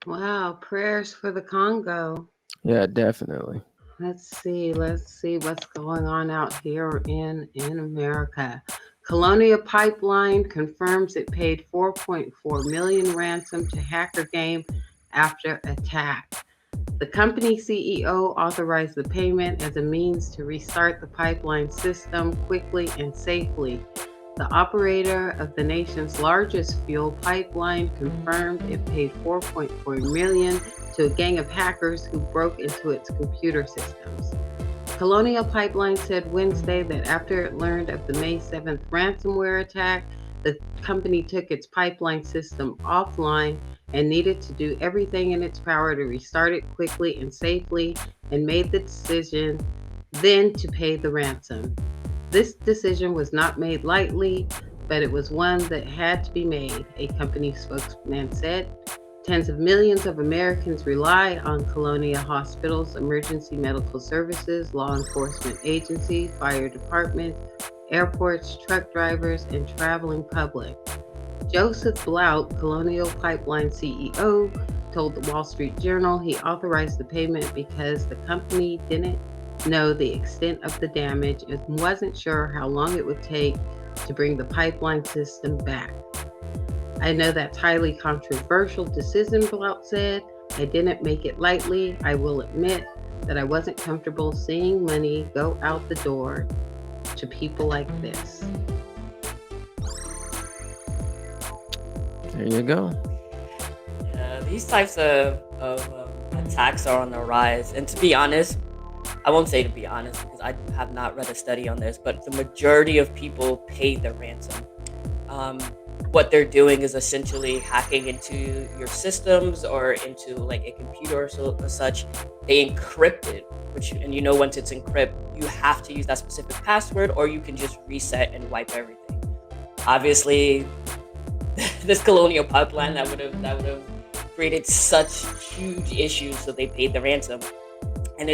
Wow, prayers for the Congo. Yeah, definitely. Let's see what's going on out here in America. Colonial Pipeline confirms it paid 4.4 million ransom to hacker game after attack. The company CEO authorized the payment as a means to restart the pipeline system quickly and safely. The operator of the nation's largest fuel pipeline confirmed it paid 4.4 million to a gang of hackers who broke into its computer systems. Colonial Pipeline said Wednesday that after it learned of the May 7th ransomware attack, the company took its pipeline system offline and needed to do everything in its power to restart it quickly and safely, and made the decision then to pay the ransom. This decision was not made lightly, but it was one that had to be made, a company spokesman said. Tens of millions of Americans rely on Colonial hospitals, emergency medical services, law enforcement agencies, fire department, airports, truck drivers, and traveling public. Joseph Blount, Colonial Pipeline CEO, told the Wall Street Journal he authorized the payment because the company didn't know the extent of the damage and wasn't sure how long it would take to bring the pipeline system back. I know that's highly controversial decision, Blount said. I didn't make it lightly. I will admit that I wasn't comfortable seeing money go out the door to people like this. There you go. Yeah, these types of attacks are on the rise. And to be honest, I won't say to be honest because I have not read a study on this, but the majority of people pay the ransom. What they're doing is essentially hacking into your systems or into like a computer or such. They encrypt it, and once it's encrypted, you have to use that specific password, or you can just reset and wipe everything. Obviously, this Colonial Pipeline that would have created such huge issues, so they paid the ransom. And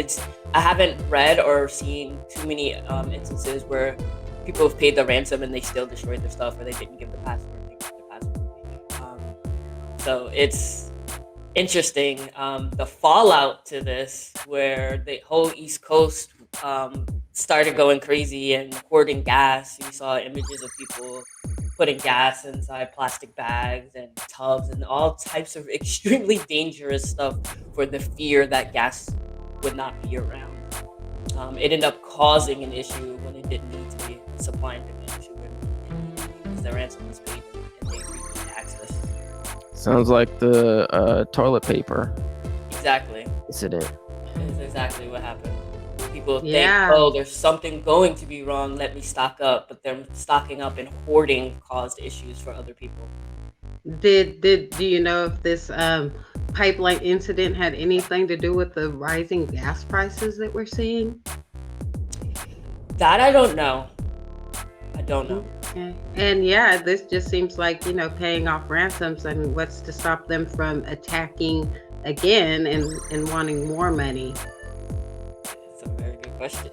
I haven't read or seen too many instances where people have paid the ransom and they still destroyed their stuff, or they didn't give the password. So it's interesting, the fallout to this, where the whole East Coast started going crazy and hoarding gas. You saw images of people putting gas inside plastic bags and tubs and all types of extremely dangerous stuff for the fear that gas would not be around. It ended up causing an issue when it didn't need to be. Supply and demand issue because the ransom was paid and they regained access. Sounds like the toilet paper Exactly. incident. That's exactly what happened. People Yeah. think, oh, there's something going to be wrong, let me stock up. But them stocking up and hoarding caused issues for other people. Do you know if this pipeline incident had anything to do with the rising gas prices that we're seeing? That I don't know. I don't know. Okay. And yeah, this just seems like, paying off ransoms, and what's to stop them from attacking again and wanting more money? It's a very good question.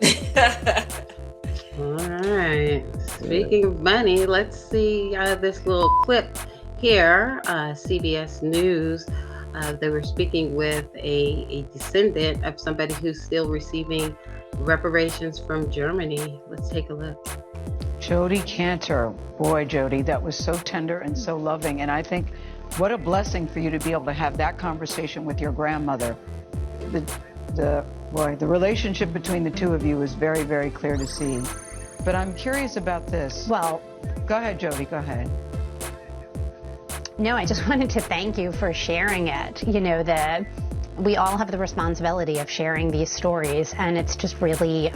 All right. Speaking of money, let's see this little clip here. CBS News. They were speaking with a descendant of somebody who's still receiving reparations from Germany. Let's take a look. Jody Cantor. Boy, Jody, that was so tender and so loving. And I think what a blessing for you to be able to have that conversation with your grandmother. The relationship between the two of you is very, very clear to see. But I'm curious about this. Well, go ahead, Jody, go ahead. No, I just wanted to thank you for sharing it. You know, that we all have the responsibility of sharing these stories, and it's just really,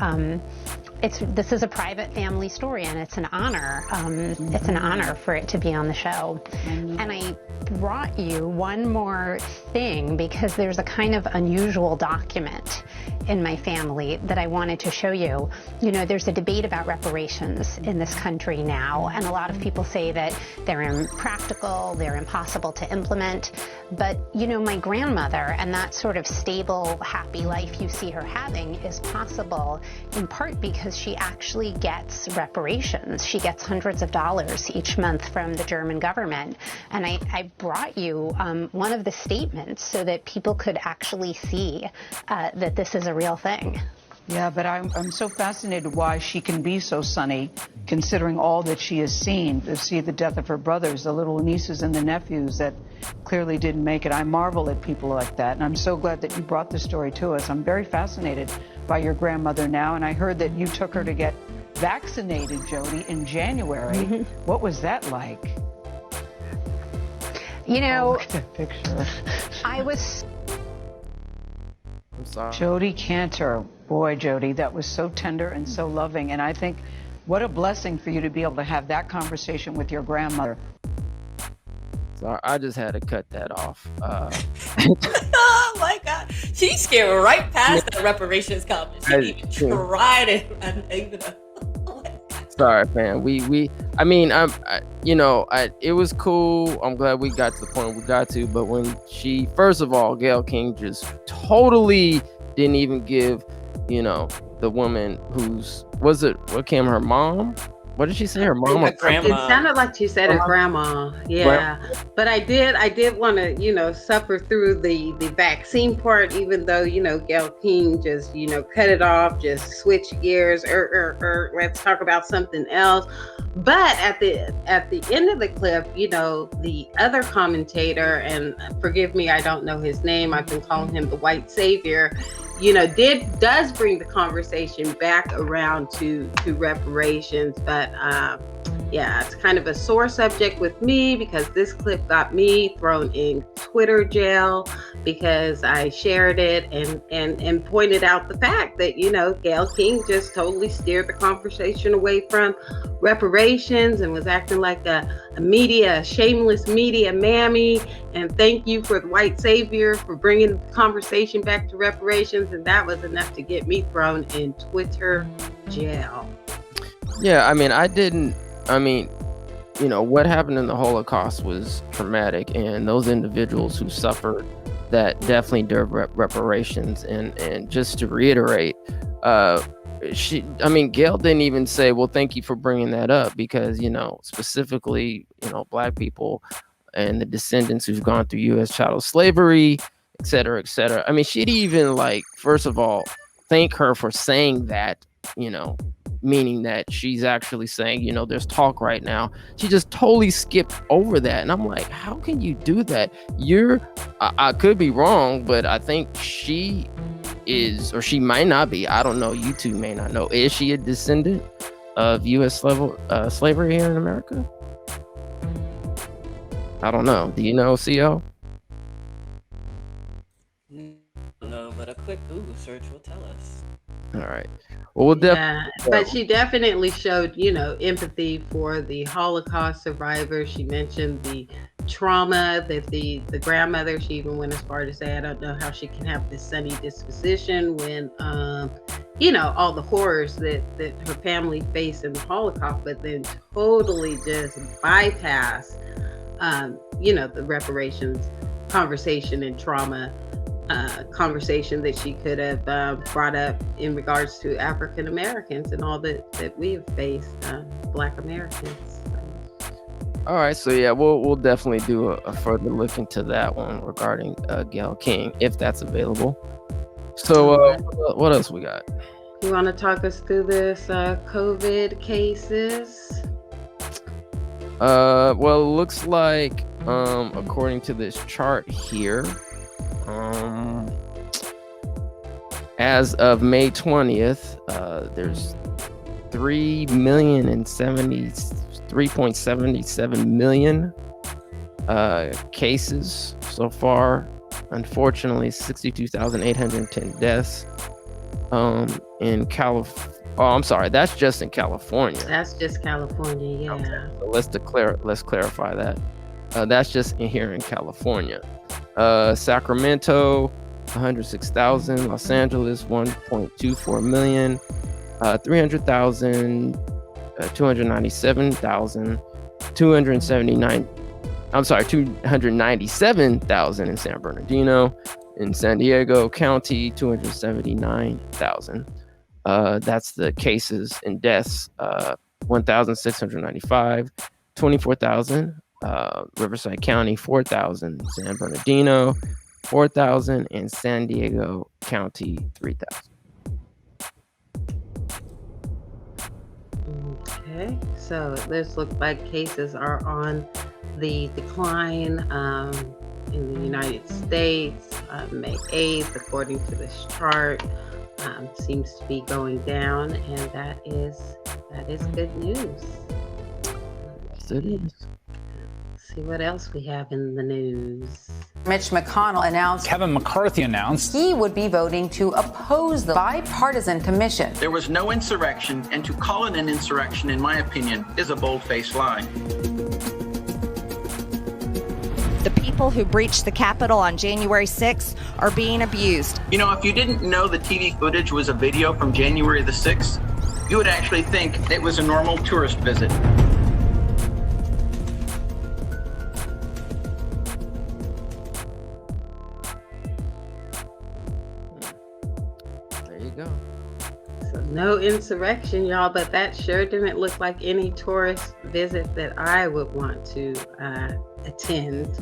this is a private family story, and it's an honor. It's an honor for it to be on the show. And I brought you one more thing because there's a kind of unusual document in my family that I wanted to show you. You know, there's a debate about reparations in this country now, and a lot of people say that they're impractical, they're impossible to implement. But, you know, my grandmother and that sort of stable, happy life you see her having is possible in part because she actually gets reparations. She gets hundreds of dollars each month from the German government. And I brought you one of the statements so that people could actually see that this is a real thing. Yeah, but I'm so fascinated why she can be so sunny, considering all that she has seen, to see the death of her brothers, the little nieces and the nephews that clearly didn't make it. I marvel at people like that, and I'm so glad that you brought this story to us. I'm very fascinated by your grandmother now, and I heard that you took her to get vaccinated, Jody, in January. Mm-hmm. What was that like? You know, look at that picture. I was... I'm sorry. Jody Cantor. Boy, Jody, that was so tender and so loving. And I think what a blessing for you to be able to have that conversation with your grandmother. Sorry, I just had to cut that off. Oh my God, she skipped right past the reparations comment. She didn't even tried it. Sorry, man. It was cool. I'm glad we got to the point we got to. But when first of all, Gayle King just totally didn't even give, the woman what came her mom? What did she say? Her mom? Her grandma. It sounded like she said her grandma. Yeah. But I did want to, suffer through the vaccine part, even though, Gayle King just, cut it off, just switch gears, let's talk about something else. But at the end of the clip, the other commentator, and forgive me, I don't know his name, I've been calling him the white savior, does bring the conversation back around to reparations. But it's kind of a sore subject with me because this clip got me thrown in Twitter jail because I shared it and pointed out the fact that, Gayle King just totally steered the conversation away from reparations and was acting like a shameless media mammy. And thank you for the white savior for bringing the conversation back to reparations. And that was enough to get me thrown in Twitter jail. Yeah, what happened in the Holocaust was traumatic, and those individuals who suffered that definitely deserve reparations. And just to reiterate, Gayle didn't even say, well, thank you for bringing that up, because, specifically, Black people and the descendants who've gone through U.S. chattel slavery, et cetera, et cetera. She'd even, first of all, thank her for saying that, meaning that she's actually saying, there's talk right now. She just totally skipped over that. And I'm like, how can you do that? I could be wrong, but I think she is, or she might not be. I don't know. You two may not know. Is she a descendant of U.S. slavery here in America? I don't know. Do you know, CO? No, but a quick Google search will tell us. All right. Well, but she definitely showed, empathy for the Holocaust survivors. She mentioned the trauma that the grandmother, she even went as far to say, I don't know how she can have this sunny disposition when, all the horrors that her family faced in the Holocaust, but then totally just bypass, the reparations conversation and trauma. conversation that she could have brought up in regards to African Americans and all that we have faced, Black Americans. All right, so yeah, we'll definitely do a further look into that one regarding Gayle King, if that's available. So what else we got? You want to talk us through this COVID cases? Well, it looks like according to this chart here, as of May 20th, there's 3.77 million cases so far. Unfortunately, 62,810 deaths. In I'm sorry, that's just in California. That's just California, yeah. Okay, so let's clarify that. That's just here in California. Sacramento, 106,000. Los Angeles, 1.24 million. 300,000, 297,000, 297,000 in San Bernardino. In San Diego County, 279,000. That's the cases and deaths. 1,695, 24,000. Riverside County, 4,000. San Bernardino, 4,000. And San Diego County, 3,000. Okay, so this looks like cases are on the decline in the United States. May 8th, according to this chart, seems to be going down, and that is good news. Yes, it is. See what else we have in the news. Mitch McConnell announced Kevin McCarthy announced he would be voting to oppose the bipartisan commission. There was no insurrection, and to call it an insurrection, in my opinion, is a bold-faced lie. The people who breached the Capitol on January 6th are being abused. You know, if you didn't know the TV footage was a video from January the 6th, you would actually think it was a normal tourist visit. There you go. So no insurrection, y'all, but that sure didn't look like any tourist visit that I would want to attend.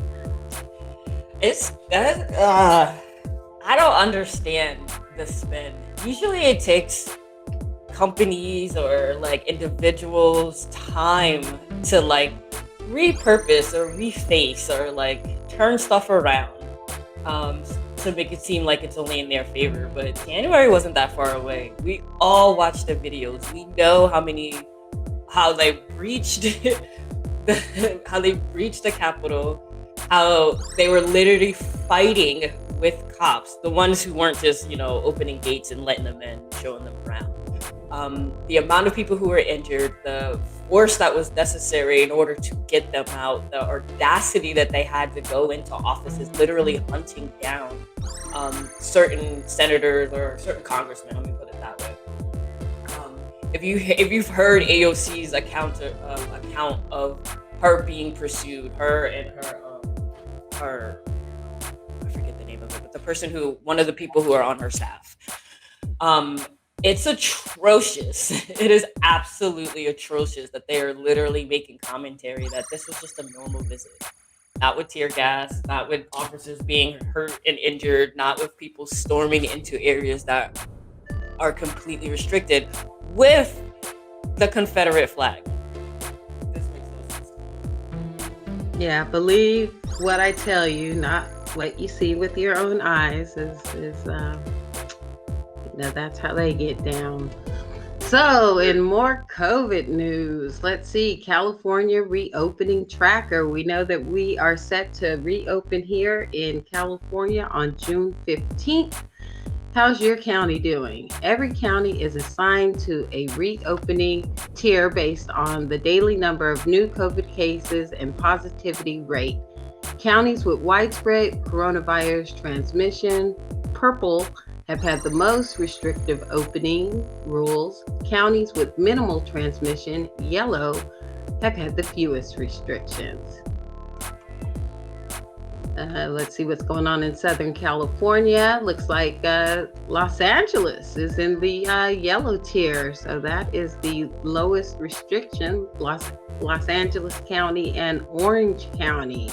I don't understand the spin. Usually it takes companies or like individuals time to like repurpose or reface or like turn stuff around to make it seem like it's only in their favor. But January wasn't that far away. We all watched the videos. We know how they breached the Capitol, how they were literally fighting with cops, the ones who weren't just, opening gates and letting them in, showing them around. The amount of people who were injured, the force that was necessary in order to get them out, the audacity that they had to go into offices, literally hunting down certain senators or certain congressmen, let me put it that way. If you've heard AOC's account of her being pursued, her and her I forget the name of it, but the person one of the people who are on her staff. It's atrocious. It is absolutely atrocious that they are literally making commentary that this was just a normal visit. Not with tear gas, not with officers being hurt and injured, not with people storming into areas that are completely restricted with the Confederate flag. This makes no sense. Yeah, believe what I tell you, not what you see with your own eyes. That's how they get down. So, in more COVID news, let's see, California reopening tracker. We know that we are set to reopen here in California on June 15th. How's your county doing? Every county is assigned to a reopening tier based on the daily number of new COVID cases and positivity rate. Counties with widespread coronavirus transmission, purple, have had the most restrictive opening rules. Counties with minimal transmission, yellow, have had the fewest restrictions. Let's see what's going on in Southern California. Looks like Los Angeles is in the yellow tier. So that is the lowest restriction, Los Angeles County and Orange County,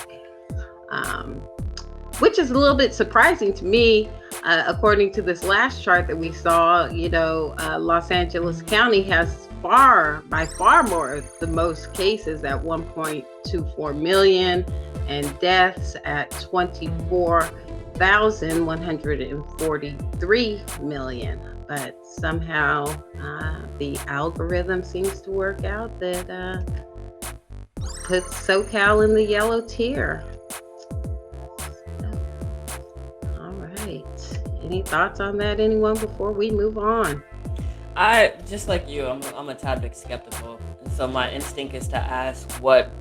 which is a little bit surprising to me. According to this last chart that we saw, Los Angeles County has by far more, the most cases at 1.24 million and deaths at 24,143 million. But somehow the algorithm seems to work out that puts SoCal in the yellow tier. All right. Any thoughts on that, anyone, before we move on? I just like you. I'm a tad bit skeptical, and so my instinct is to ask what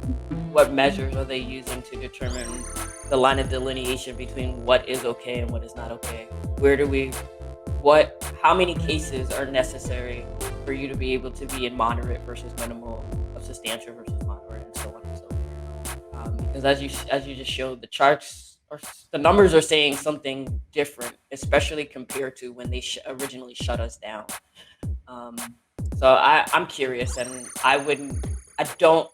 measures are they using to determine the line of delineation between what is okay and what is not okay. How many cases are necessary for you to be able to be in moderate versus minimal, of substantial versus moderate, and so on and so forth. Because as you just showed, the charts or the numbers are saying something different, especially compared to when they originally shut us down. So I'm curious, and I don't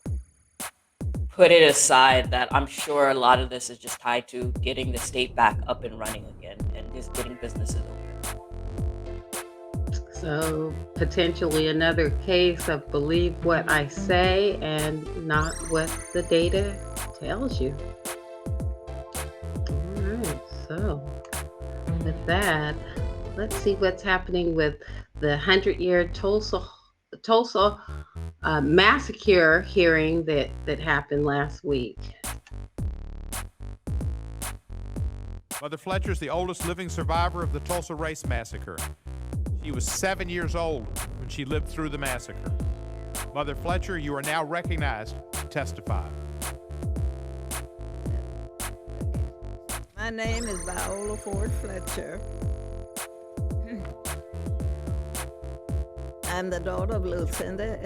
put it aside that I'm sure a lot of this is just tied to getting the state back up and running again and just getting businesses open. So potentially another case of believe what I say and not what the data tells you. All right, so with that, let's see what's happening with the 100-year Tulsa massacre hearing that happened last week. Mother Fletcher is the oldest living survivor of the Tulsa Race Massacre. She was 7 years old when she lived through the massacre. Mother Fletcher, you are now recognized to testify. My name is Viola Ford Fletcher. I'm the daughter of Lucinda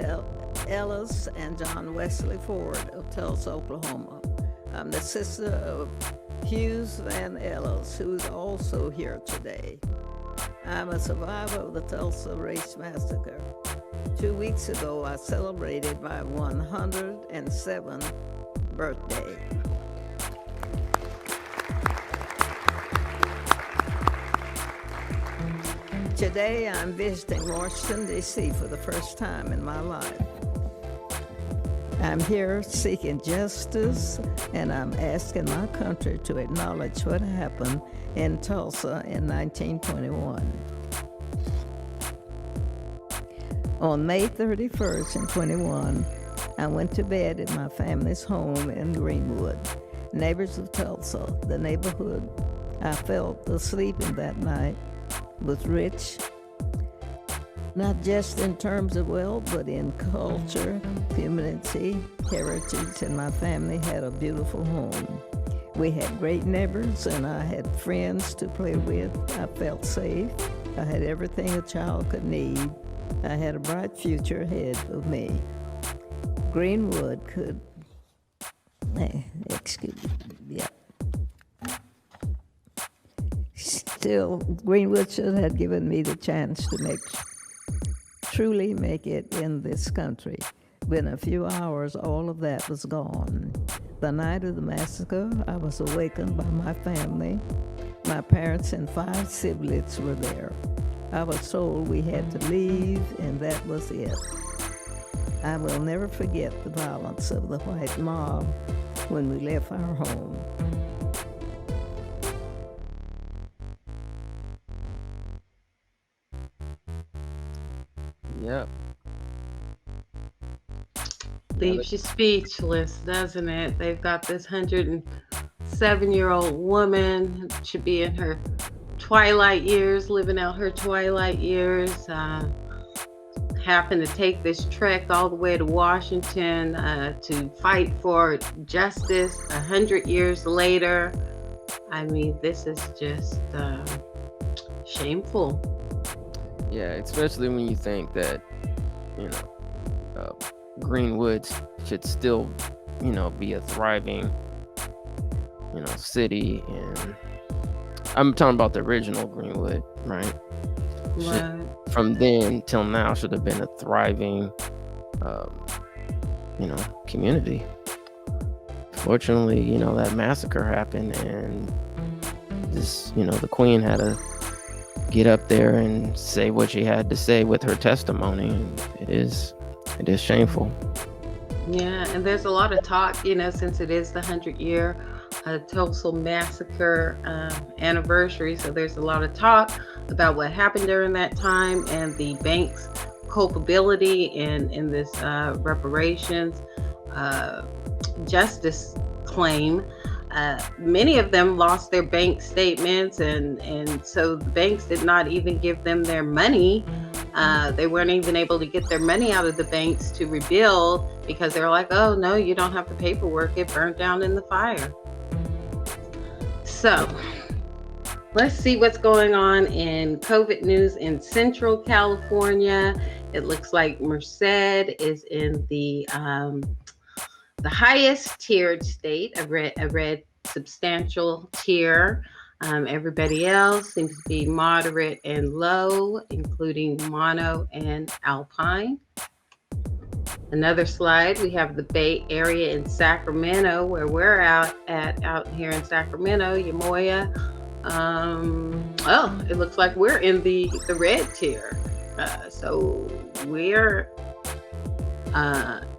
Ellis and John Wesley Ford of Tulsa, Oklahoma. I'm the sister of Hughes Van Ellis, who's also here today. I'm a survivor of the Tulsa Race Massacre. 2 weeks ago, I celebrated my 107th birthday. Today, I'm visiting Washington, D.C. for the first time in my life. I'm here seeking justice, and I'm asking my country to acknowledge what happened in Tulsa in 1921. On May 31st and 21, I went to bed in my family's home in Greenwood. Neighbors of Tulsa, the neighborhood I felt asleep in that night, was rich, not just in terms of wealth, but in culture, humanity, heritage, and my family had a beautiful home. We had great neighbors, and I had friends to play with. I felt safe. I had everything a child could need. I had a bright future ahead of me. Greenwood could, Still, Greenwood should have given me the chance to truly make it in this country. Within a few hours, all of that was gone. The night of the massacre, I was awakened by my family. My parents and 5 siblings were there. I was told we had to leave, and that was it. I will never forget the violence of the white mob when we left our home. Yep. Leaves you speechless, doesn't it? They've got this 107-year-old woman, should be in her twilight years, living out her twilight years, happened to take this trek all the way to Washington to fight for justice 100 years later. I mean, this is just shameful. Yeah, especially when you think that, Greenwood should still, be a thriving, city, and I'm talking about the original Greenwood, right? Right. From then till now should have been a thriving, community. Fortunately, that massacre happened, and this, the queen had to get up there and say what she had to say with her testimony, and it is shameful. Yeah, and there's a lot of talk, since it is the 100-year Tulsa massacre anniversary. So there's a lot of talk about what happened during that time and the bank's culpability in this reparations justice claim. Many of them lost their bank statements, and so the banks did not even give them their money. They weren't even able to get their money out of the banks to rebuild because they're like, oh no, you don't have the paperwork, it burned down in the fire. So let's see what's going on in COVID news in Central California. It looks like Merced is in the highest tiered state, a red substantial tier. Everybody else seems to be moderate and low, including mono and alpine. Another slide, we have the Bay Area in Sacramento, where we're out here in Sacramento, Yamoya. It looks like we're in the red tier. So we're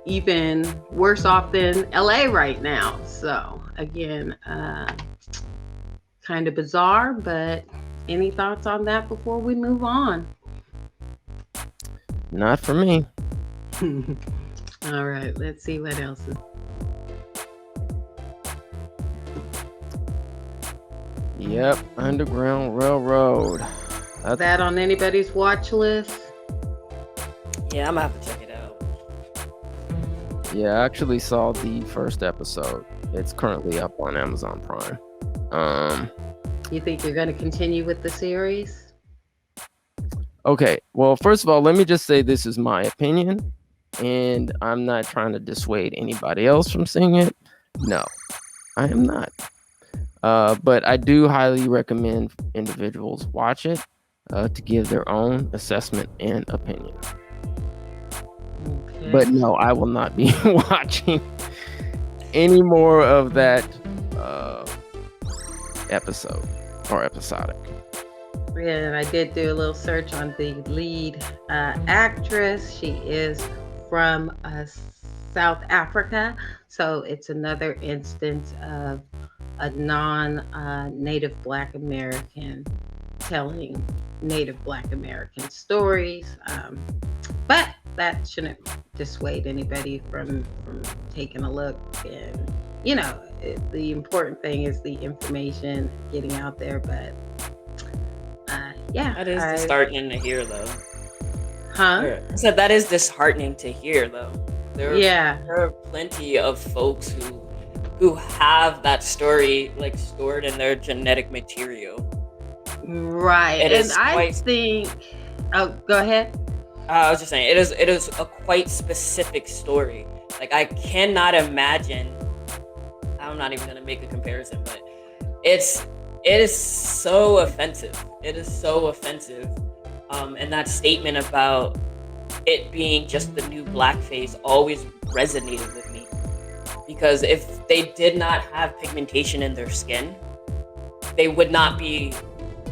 even worse off than LA right now. So again, kind of bizarre, but any thoughts on that before we move on? Not for me. All right, let's see what else is. Yep, Underground Railroad. Is that on anybody's watch list? Yeah, I'm gonna have to check it out. Yeah, I actually saw the first episode. It's currently up on Amazon Prime. You think you're going to continue with the series? Okay, well, first of all, let me just say this is my opinion, and I'm not trying to dissuade anybody else from seeing it. No, I am not. But I do highly recommend individuals watch it to give their own assessment and opinion. Okay. But no, I will not be watching any more of that episode or episodic. Yeah, and I did do a little search on the lead actress. She is from South Africa, so it's another instance of a non-Native Black American telling Native Black American stories, but that shouldn't dissuade anybody from taking a look. And the important thing is the information getting out there. But that is disheartening to hear, though. Huh? I said that is disheartening to hear, though. There are plenty of folks who have that story stored in their genetic material. Right. And I think go ahead. I was just saying it is a quite specific story. I cannot imagine. I'm not even gonna make a comparison, but it is so offensive. It is so offensive. And that statement about it being just the new blackface always resonated with me. Because if they did not have pigmentation in their skin, they would not be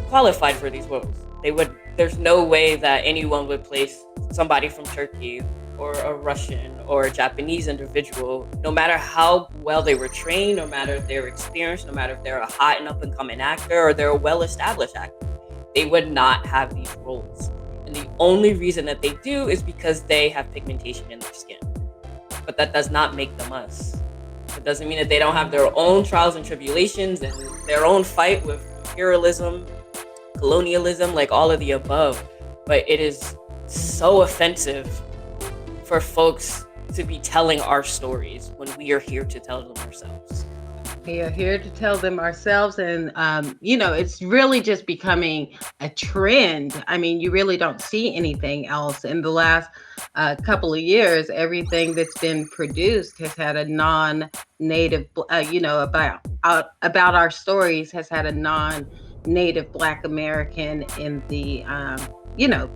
qualified for these roles. There's no way that anyone would place somebody from Turkey or a Russian or a Japanese individual, no matter how well they were trained, no matter their experience, no matter if they're a hot and up and coming actor or they're a well-established actor, they would not have these roles. And the only reason that they do is because they have pigmentation in their skin. But that does not make them us. It doesn't mean that they don't have their own trials and tribulations and their own fight with imperialism, colonialism, all of the above. But it is so offensive for folks to be telling our stories when we are here to tell them ourselves. We are here to tell them ourselves. And, it's really just becoming a trend. I mean, you really don't see anything else. In the last couple of years, everything that's been produced has had a non-native, about our stories has had a non-native Black American in the,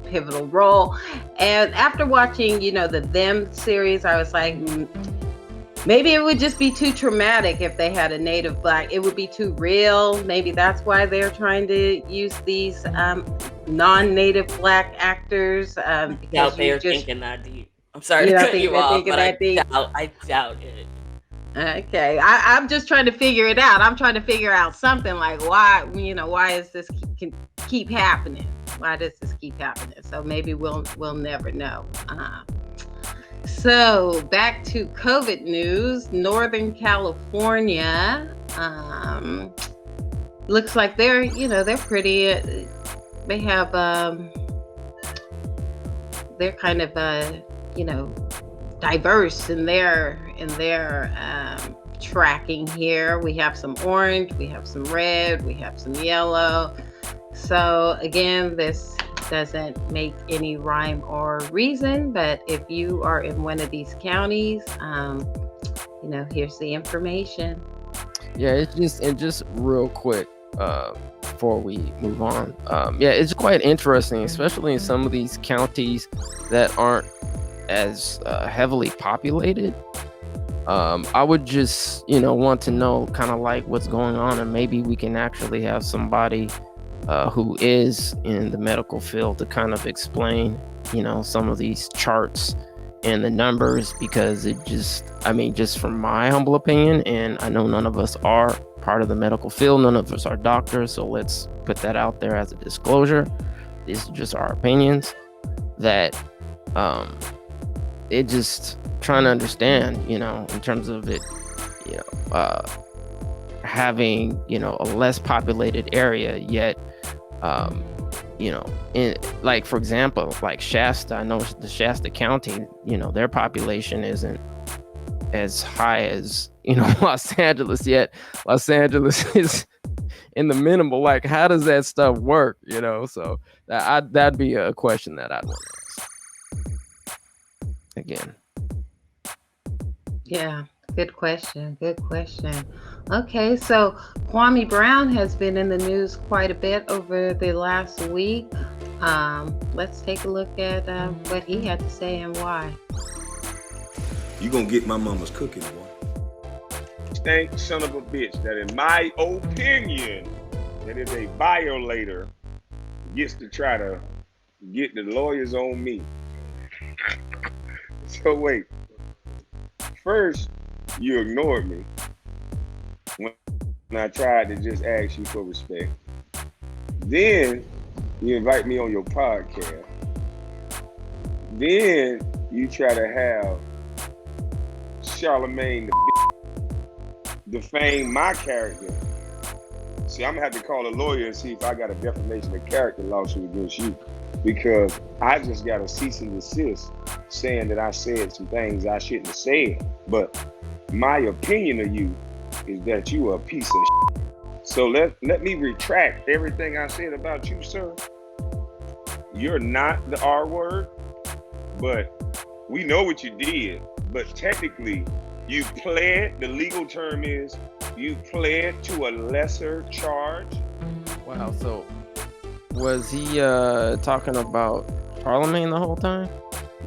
pivotal role. And after watching, the Them series, I was like, maybe it would just be too traumatic if they had a native Black. It would be too real. Maybe that's why they're trying to use these non-native Black actors. Doubt they are thinking that deep. I'm sorry to cut you off, but I doubt it. Okay, I'm just trying to figure it out. I'm trying to figure out something like why is this keep happening? Why does this keep happening? So maybe we'll never know. So back to COVID news. Northern California looks like they're pretty. They have they're kind of diverse in their tracking here. We have some orange, we have some red, we have some yellow. So again, this doesn't make any rhyme or reason, but if you are in one of these counties, here's the information. Yeah, it's just real quick before we move on. It's quite interesting, especially in some of these counties that aren't as heavily populated. I would just want to know kind of like what's going on, and maybe we can actually have somebody who is in the medical field to kind of explain some of these charts and the numbers, because it just from my humble opinion, and I know none of us are part of the medical field, none of us are doctors, so let's put that out there as a disclosure. These are just our opinions, that it just trying to understand, in terms of it, having, a less populated area, yet, in, like, for example, like Shasta, I know the Shasta County, their population isn't as high as, Los Angeles, yet Los Angeles is in the minimal. Like, how does that stuff work, So that'd be a question that I'd want to ask. Again. Yeah, good question. Okay, so Kwame Brown has been in the news quite a bit over the last week. Let's take a look at what he had to say and why. You gonna get my mama's cooking, boy. Stank son of a bitch that, in my opinion, that is a violator, gets to try to get the lawyers on me. So wait. First, you ignored me when I tried to just ask you for respect. Then you invite me on your podcast. Then you try to have Charlemagne defame my character. See, I'm gonna have to call a lawyer and see if I got a defamation of character lawsuit against you, because I just got a cease and desist saying that I said some things I shouldn't have said. But my opinion of you is that you are a piece of shit. So let me retract everything I said about you, sir. You're not the R word, but we know what you did. But technically, you pled, the legal term is, you pled to a lesser charge. Wow, so was he talking about Charlemagne the whole time?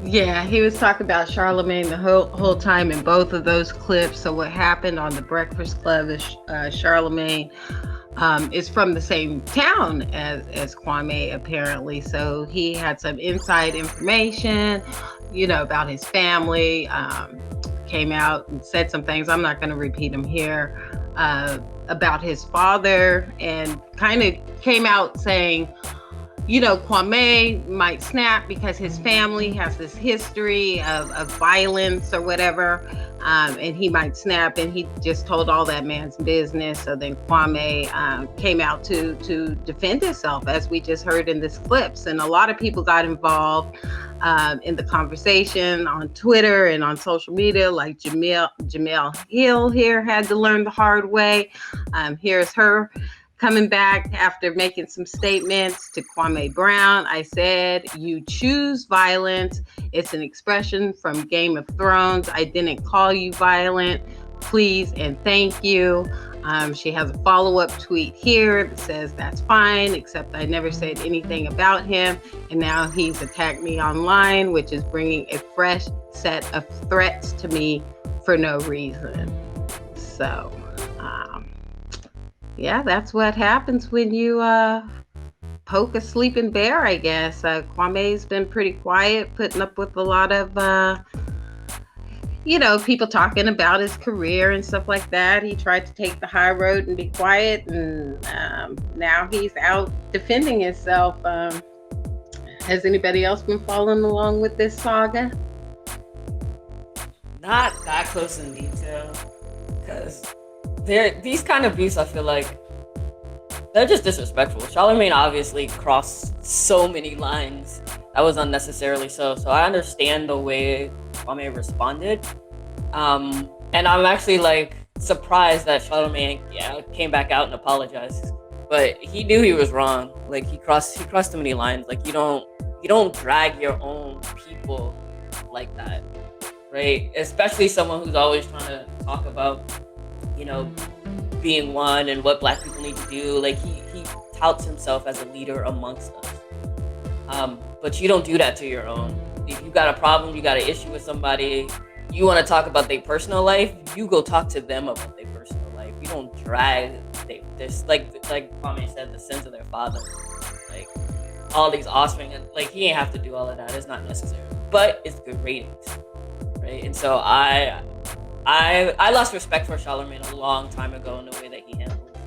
Yeah, he was talking about Charlemagne the whole time in both of those clips. So what happened on the Breakfast Club is Charlemagne is from the same town as Kwame, apparently. So he had some inside information, about his family, came out and said some things. I'm not going to repeat them here, about his father, and kind of came out saying, Kwame might snap because his family has this history of violence or whatever, and he might snap, and he just told all that man's business. So then Kwame came out to defend himself, as we just heard in this clips, and a lot of people got involved in the conversation on Twitter and on social media, like Jamel Hill here had to learn the hard way. Here's her coming back after making some statements to Kwame Brown. I said, "You choose violence. It's an expression from Game of Thrones. I didn't call you violent. Please and thank you." She has a follow-up tweet here that says, "That's fine, except I never said anything about him. And now he's attacked me online, which is bringing a fresh set of threats to me for no reason." So, yeah, that's what happens when you poke a sleeping bear, I guess. Kwame's been pretty quiet, putting up with a lot of, people talking about his career and stuff like that. He tried to take the high road and be quiet, and now he's out defending himself. Has anybody else been following along with this saga? Not that close in detail, because these kind of beefs, I feel like they're just disrespectful. Charlamagne obviously crossed so many lines that was unnecessarily so. So I understand the way Kwame responded, and I'm actually surprised that Charlamagne came back out and apologized. But he knew he was wrong. Like he crossed too many lines. Like you don't drag your own people like that, right? Especially someone who's always trying to talk about, being one and what Black people need to do. Like he touts himself as a leader amongst us. But you don't do that to your own. If you got a problem, you got an issue with somebody, you want to talk about their personal life, you go talk to them about their personal life. You don't drag this, like Kwame said, the sins of their father. Like all these offspring, like he ain't have to do all of that. It's not necessary. But it's good ratings, right? And so I lost respect for Charlamagne a long time ago in the way that he handled it,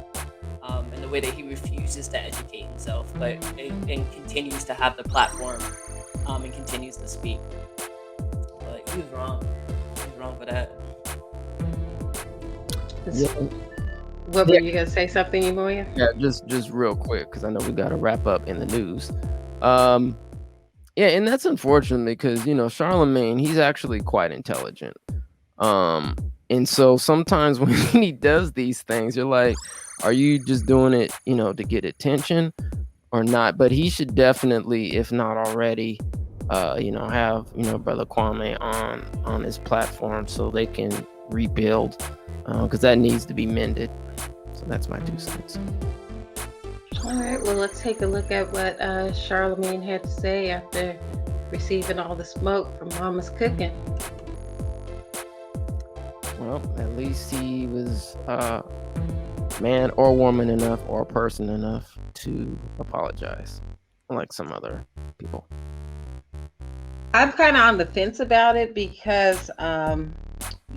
and the way that he refuses to educate himself, but and continues to have the platform, and continues to speak. But he was wrong. He was wrong for that. Yeah. What were you gonna say? Something, Emoya? Yeah, just real quick, because I know we got to wrap up in the news. Yeah, and that's unfortunate because Charlamagne, he's actually quite intelligent. And so sometimes when he does these things, you're like, are you just doing it, to get attention or not? But he should definitely, if not already, have, Brother Kwame on his platform so they can rebuild, because that needs to be mended. So that's my 2 cents. All right, well, let's take a look at what Charlamagne had to say after receiving all the smoke from Mama's Cooking. Well, at least he was man or woman enough or person enough to apologize, unlike some other people. I'm kind of on the fence about it because,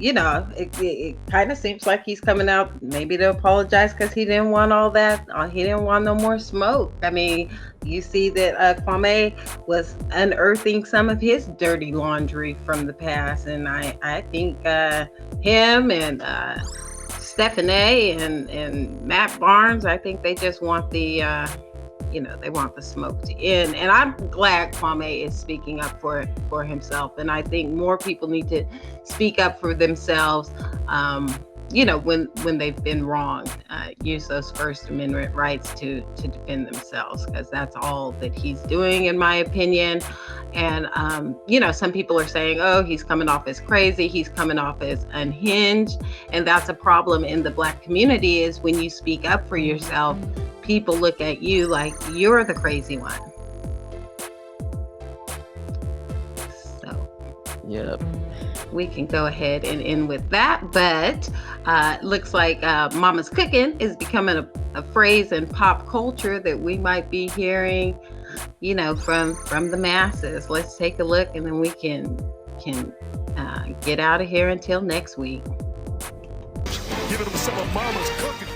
it kind of seems like he's coming out maybe to apologize because he didn't want all that. He didn't want no more smoke. I mean, you see that Kwame was unearthing some of his dirty laundry from the past. And I think him and Stephanie and Matt Barnes, I think they just want the they want the smoke to end. And I'm glad Kwame is speaking up for himself. And I think more people need to speak up for themselves, when they've been wrong. Use those First Amendment rights to defend themselves, because that's all that he's doing, in my opinion. And, some people are saying, oh, he's coming off as crazy. He's coming off as unhinged. And that's a problem in the Black community, is when you speak up for yourself, people look at you like you're the crazy one. So, yep. We can go ahead and end with that. But looks like Mama's Cooking is becoming a phrase in pop culture that we might be hearing, from the masses. Let's take a look, and then we can get out of here until next week. Giving them some of Mama's cooking.